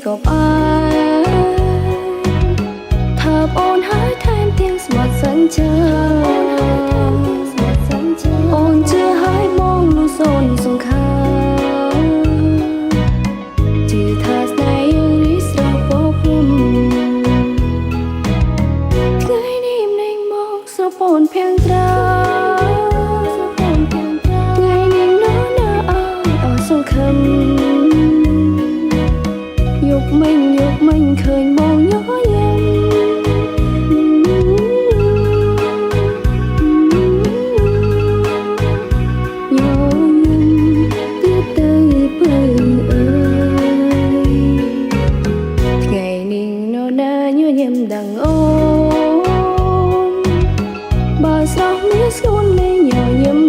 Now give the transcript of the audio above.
ក៏បានថាអូនហើយថែមទាំងស្មាត់សិនចាអូនជឿហើយបងលុះសូនសង្ខារជឿថាស្នេហ៍យើងរីស្រស់ពោព្រំថ្ងៃនេះមិនមកស្រពោនភាំងត្រាថ្ងៃនេះនៅណាអើសង្ឃឹមយកមិញឃើញបងញញឹមดังโอมบ่าวสาวนี้สกุลเลยหย่อยิ้ม